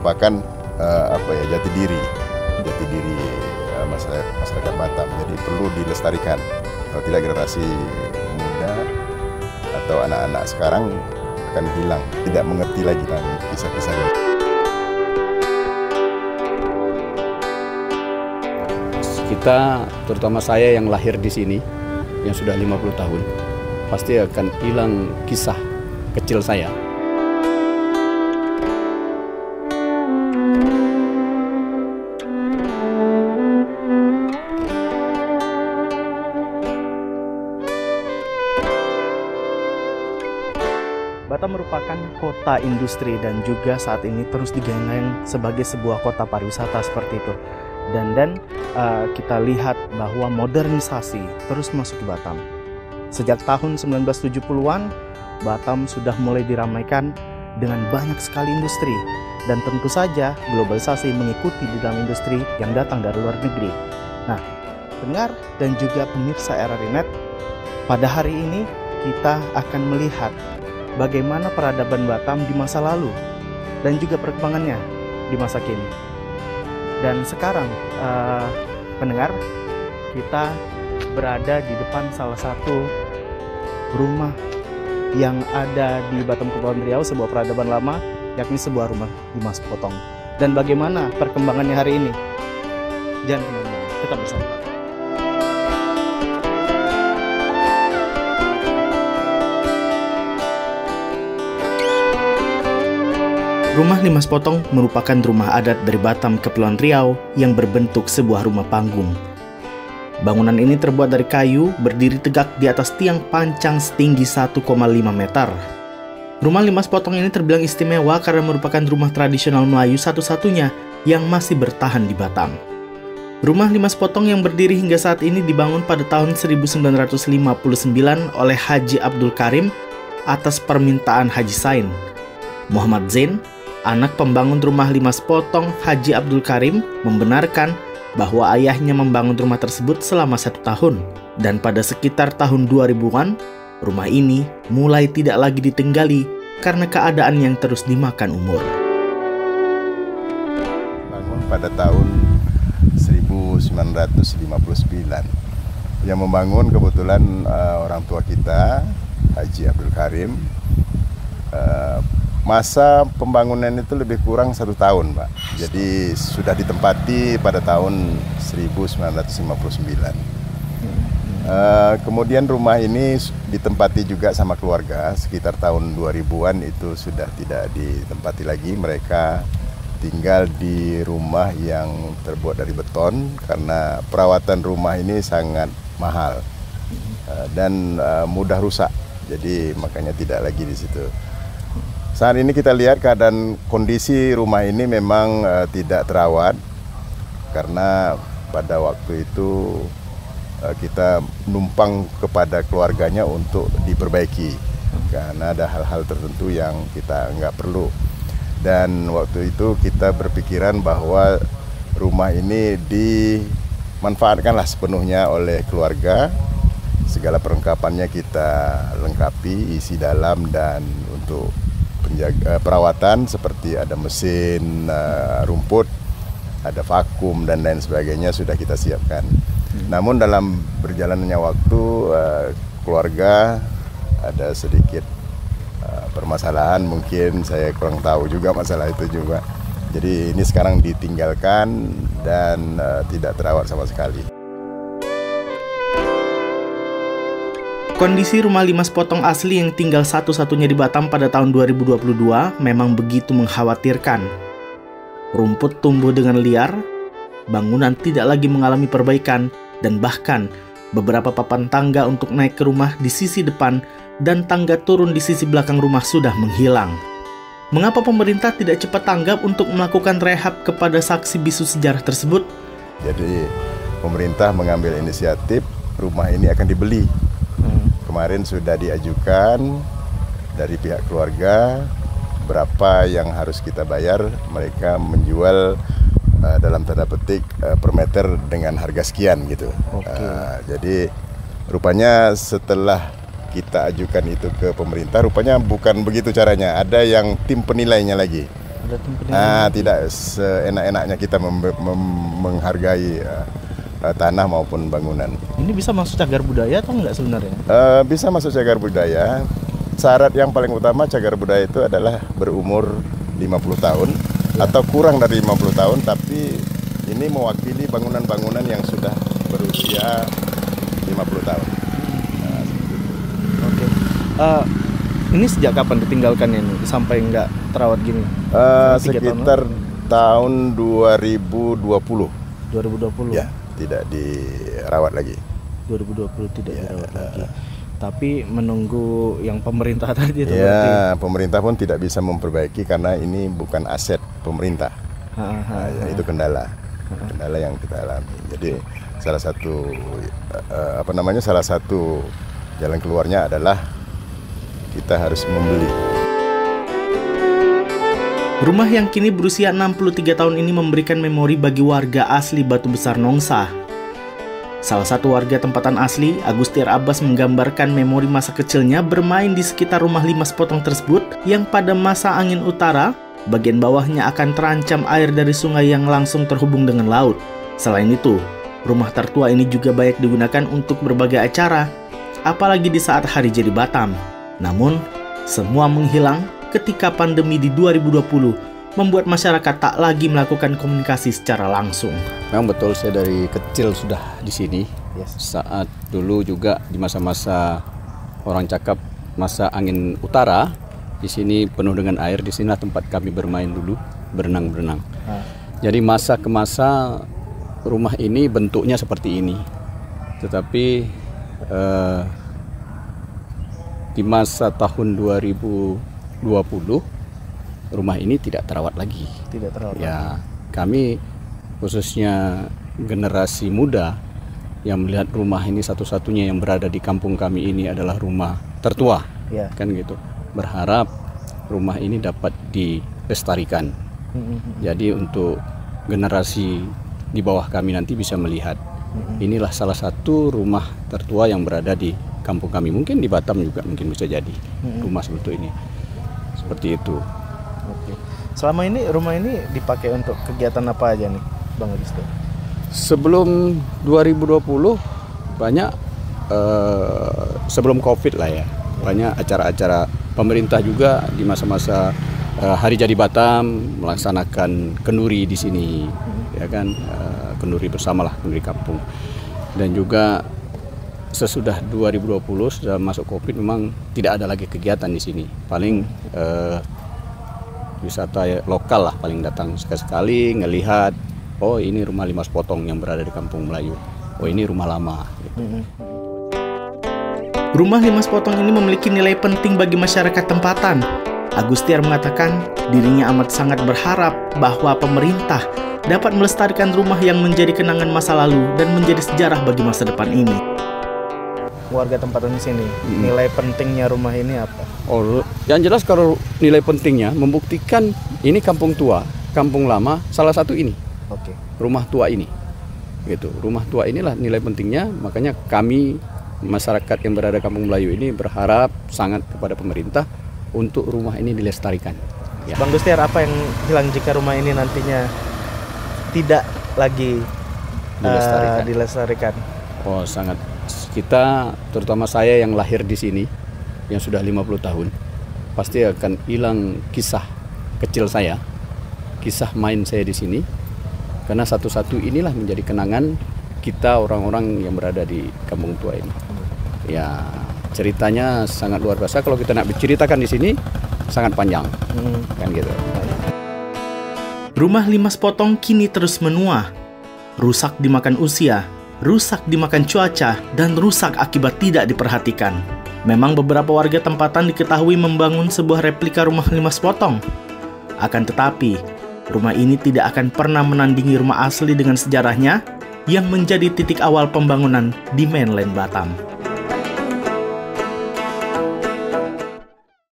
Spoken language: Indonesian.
merupakan jati diri masyarakat Batam. Jadi perlu dilestarikan. Kalau tidak generasi muda atau anak-anak sekarang akan hilang, tidak mengerti lagi tentang kisah-kisah ini. Kita, terutama saya yang lahir di sini, yang sudah 50 tahun, pasti akan hilang kisah kecil saya. Batam merupakan kota industri dan juga saat ini terus digadang sebagai sebuah kota pariwisata seperti itu. Dan kita lihat bahwa modernisasi terus masuk ke Batam. Sejak tahun 1970-an, Batam sudah mulai diramaikan dengan banyak sekali industri. Dan tentu saja globalisasi mengikuti di dalam industri yang datang dari luar negeri. Nah, pendengar dan juga pemirsa RRI.net, pada hari ini kita akan melihat bagaimana peradaban Batam di masa lalu dan juga perkembangannya di masa kini. Dan sekarang pendengar, kita berada di depan salah satu rumah yang ada di Batam Kepulauan Riau, sebuah peradaban lama, yakni sebuah rumah Limas Potong. Dan bagaimana perkembangannya hari ini? Jangan kemana-mana, tetap bersama kami. Rumah Limas Potong merupakan rumah adat dari Batam Kepulauan Riau yang berbentuk sebuah rumah panggung. Bangunan ini terbuat dari kayu, berdiri tegak di atas tiang pancang setinggi 1,5 meter. Rumah Limas Potong ini terbilang istimewa karena merupakan rumah tradisional Melayu satu-satunya yang masih bertahan di Batam. Rumah Limas Potong yang berdiri hingga saat ini dibangun pada tahun 1959 oleh Haji Abdul Karim atas permintaan Haji Sain. Muhammad Zain, anak pembangun rumah Limas Potong, Haji Abdul Karim, membenarkan bahwa ayahnya membangun rumah tersebut selama 1 tahun. Dan pada sekitar tahun 2000-an, rumah ini mulai tidak lagi ditinggali karena keadaan yang terus dimakan umur. Bangun pada tahun 1959. Yang membangun kebetulan orang tua kita, Haji Abdul Karim. Masa pembangunan itu lebih kurang 1 tahun, Pak. Jadi sudah ditempati pada tahun 1959. Kemudian rumah ini ditempati juga sama keluarga. Sekitar tahun 2000-an itu sudah tidak ditempati lagi. Mereka tinggal di rumah yang terbuat dari beton karena perawatan rumah ini sangat mahal dan mudah rusak. Jadi makanya tidak lagi di situ. Saat ini kita lihat keadaan kondisi rumah ini memang tidak terawat karena pada waktu itu kita numpang kepada keluarganya untuk diperbaiki karena ada hal-hal tertentu yang kita nggak perlu. Dan waktu itu kita berpikiran bahwa rumah ini dimanfaatkanlah sepenuhnya oleh keluarga. Segala perlengkapannya kita lengkapi, isi dalam, dan untuk perawatan seperti ada mesin rumput, ada vakum dan lain sebagainya sudah kita siapkan. Namun dalam berjalannya waktu keluarga ada sedikit permasalahan, mungkin saya kurang tahu juga masalah itu juga. Jadi ini sekarang ditinggalkan dan tidak terawat sama sekali. Kondisi rumah Limas Potong asli yang tinggal satu-satunya di Batam pada tahun 2022 memang begitu mengkhawatirkan. Rumput tumbuh dengan liar, bangunan tidak lagi mengalami perbaikan, dan bahkan beberapa papan tangga untuk naik ke rumah di sisi depan dan tangga turun di sisi belakang rumah sudah menghilang. Mengapa pemerintah tidak cepat tanggap untuk melakukan rehab kepada saksi bisu sejarah tersebut? Jadi pemerintah mengambil inisiatif rumah ini akan dibeli. Kemarin sudah diajukan dari pihak keluarga berapa yang harus kita bayar. Mereka menjual dalam tanda petik per meter dengan harga sekian gitu. Jadi rupanya setelah kita ajukan itu ke pemerintah, rupanya bukan begitu caranya. Ada yang tim penilainya lagi. Tidak seenak-enaknya kita menghargai tanah maupun bangunan. Ini bisa masuk cagar budaya atau enggak sebenarnya? Bisa masuk cagar budaya. Syarat yang paling utama cagar budaya itu adalah berumur 50 tahun atau kurang dari 50 tahun, tapi ini mewakili bangunan-bangunan yang sudah berusia 50 tahun. Oke. Ini sejak kapan ditinggalkannya ini sampai nggak terawat gini? Sekitar tahun 2020. 2020. Ya, tidak dirawat lagi. 2020 tidak dirawat lagi. Tapi menunggu yang pemerintah tadi itu. Ya, pemerintah pun tidak bisa memperbaiki karena ini bukan aset pemerintah. Itu kendala yang kita alami. Jadi salah satu jalan keluarnya adalah kita harus membeli. Rumah yang kini berusia 63 tahun ini memberikan memori bagi warga asli Batu Besar Nongsa. Salah satu warga tempatan asli, Agustiar Abbas, menggambarkan memori masa kecilnya bermain di sekitar rumah 5 sepotong tersebut yang pada masa angin utara, bagian bawahnya akan terancam air dari sungai yang langsung terhubung dengan laut. Selain itu, rumah tertua ini juga banyak digunakan untuk berbagai acara, apalagi di saat hari jadi Batam. Namun, semua menghilang ketika pandemi di 2020 membuat masyarakat tak lagi melakukan komunikasi secara langsung. Memang betul, saya dari kecil sudah di sini. Saat dulu juga di masa-masa orang cakap masa angin utara, di sini penuh dengan air. Di sini tempat kami bermain dulu, berenang-berenang. Jadi masa ke masa rumah ini bentuknya seperti ini. Tetapi di masa tahun 2020 rumah ini tidak terawat lagi. Tidak terawat. Ya, kami khususnya generasi muda yang melihat rumah ini satu-satunya yang berada di kampung kami ini adalah rumah tertua. Kan gitu. Berharap rumah ini dapat dilestarikan. Jadi untuk generasi di bawah kami nanti bisa melihat inilah salah satu rumah tertua yang berada di kampung kami. Mungkin di Batam juga mungkin bisa jadi rumah seperti ini. Seperti itu. Oke. Selama ini rumah ini dipakai untuk kegiatan apa aja nih, Bang Agustiar? Sebelum 2020 banyak sebelum Covid lah ya. Banyak acara-acara pemerintah juga di masa-masa Hari Jadi Batam melaksanakan kenduri di sini, ya kan, kenduri bersamalah, kenduri kampung. Dan juga sesudah 2020 sudah masuk Covid memang tidak ada lagi kegiatan di sini. Paling wisata lokal lah paling datang sekali-sekali ngelihat, oh ini rumah 5 sepotong yang berada di Kampung Melayu, oh ini rumah lama gitu. Rumah 5 sepotong ini memiliki nilai penting bagi masyarakat tempatan. Agustiar mengatakan dirinya amat sangat berharap bahwa pemerintah dapat melestarikan rumah yang menjadi kenangan masa lalu dan menjadi sejarah bagi masa depan ini. Warga tempatan di sini, nilai pentingnya rumah ini apa? Oh, yang jelas kalau nilai pentingnya membuktikan ini kampung tua, kampung lama, salah satu ini. Rumah tua ini. Gitu. Rumah tua inilah nilai pentingnya, makanya kami masyarakat yang berada di Kampung Melayu ini berharap sangat kepada pemerintah untuk rumah ini dilestarikan. Ya. Bang Agustiar, apa yang hilang jika rumah ini nantinya tidak lagi dilestarikan? Oh, sangat. Kita, terutama saya yang lahir di sini, yang sudah 50 tahun, pasti akan hilang kisah kecil saya, kisah main saya di sini, karena satu-satu inilah menjadi kenangan kita orang-orang yang berada di kampung tua ini. Ya, ceritanya sangat luar biasa. Kalau kita nak berceritakan di sini, sangat panjang, kan gitu. Rumah 5 sepotong kini terus menua, rusak dimakan usia, rusak dimakan cuaca, dan rusak akibat tidak diperhatikan. Memang beberapa warga tempatan diketahui membangun sebuah replika rumah 5 sepotong. Akan tetapi, rumah ini tidak akan pernah menandingi rumah asli dengan sejarahnya yang menjadi titik awal pembangunan di mainland Batam.